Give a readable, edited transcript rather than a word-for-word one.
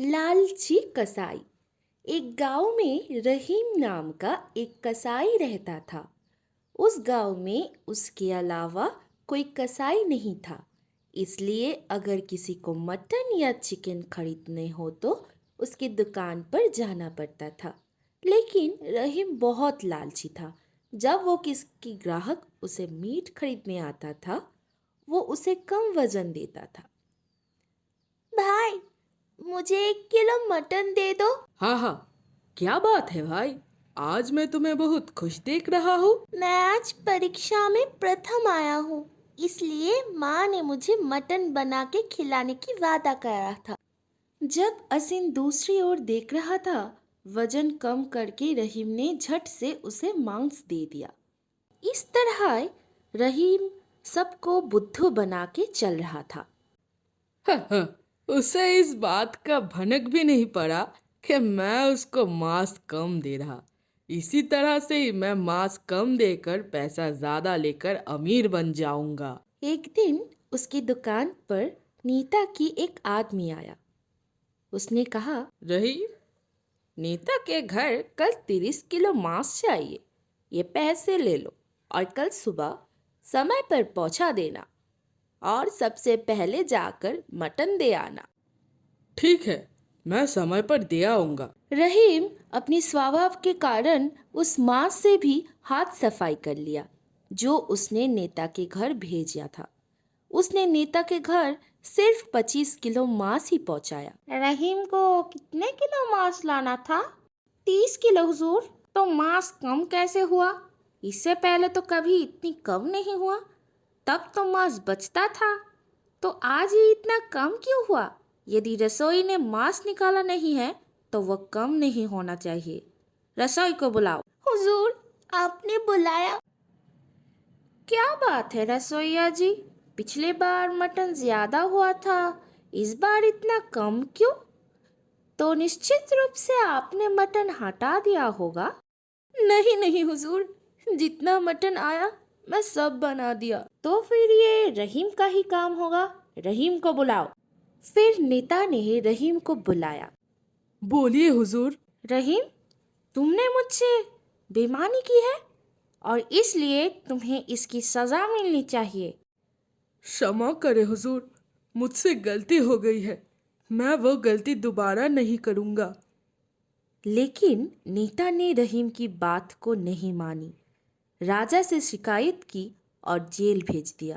लालची कसाई। एक गांव में रहीम नाम का एक कसाई रहता था। उस गांव में उसके अलावा कोई कसाई नहीं था। इसलिए अगर किसी को मटन या चिकन खरीदने हो तो उसकी दुकान पर जाना पड़ता था। लेकिन रहीम बहुत लालची था। जब वो किसी ग्राहक उसे मीट खरीदने आता था, वो उसे कम वजन देता था। भाई, मुझे 1 किलो मटन दे दो। हाँ हाँ, क्या बात है भाई। आज मैं तुम्हें बहुत खुश देख रहा हूँ। मैं आज परीक्षा में प्रथम आया हूँ, इसलिए माँ ने मुझे मटन बना के खिलाने की वादा करा था। जब असीम दूसरी ओर देख रहा था, वजन कम करके रहीम ने झट से उसे मांस दे दिया। इस तरह रहीम सबको बुद्धू बना के चल रहा था। उसे इस बात का भनक भी नहीं पड़ा कि मैं उसको मांस कम दे रहा। इसी तरह से ही मैं मांस कम देकर पैसा ज्यादा लेकर अमीर बन जाऊंगा। एक दिन उसकी दुकान पर नीता की एक आदमी आया। उसने कहा, रही, नीता के घर कल 30 किलो मांस चाहिए। ये पैसे ले लो और कल सुबह समय पर पहुंचा देना और सबसे पहले जाकर मटन दे आना। ठीक है, मैं समय पर दे आऊंगा। रहीम अपनी स्वभाव के कारण उस मांस से भी हाथ सफाई कर लिया जो उसने नेता के घर भेजा था। उसने नेता के घर सिर्फ 25 किलो मांस ही पहुंचाया। रहीम को कितने किलो मांस लाना था? 30 किलो हुजूर। तो मांस कम कैसे हुआ? इससे पहले तो कभी इतनी कम नहीं हुआ। तब तो मांस बचता था, तो आज ही इतना कम क्यों हुआ? यदि रसोई ने मांस निकाला नहीं है तो वह कम नहीं होना चाहिए। रसोई को बुलाओ। हुजूर, आपने बुलाया? क्या बात है रसोइया जी, पिछले बार मटन ज्यादा हुआ था, इस बार इतना कम क्यों? तो निश्चित रूप से आपने मटन हटा दिया होगा। नहीं नहीं हुजूर, जितना मटन आया मैं सब बना दिया। तो फिर ये रहीम का ही काम होगा। रहीम को बुलाओ। फिर नेता ने रहीम को बुलाया। बोलिए हुजूर। रहीम, तुमने मुझसे बेईमानी की है और इसलिए तुम्हें इसकी सजा मिलनी चाहिए। क्षमा करे हुजूर, मुझसे गलती हो गई है। मैं वो गलती दोबारा नहीं करूंगा। लेकिन नीता ने रहीम की बात को नहीं मानी, राजा से शिकायत की और जेल भेज दिया।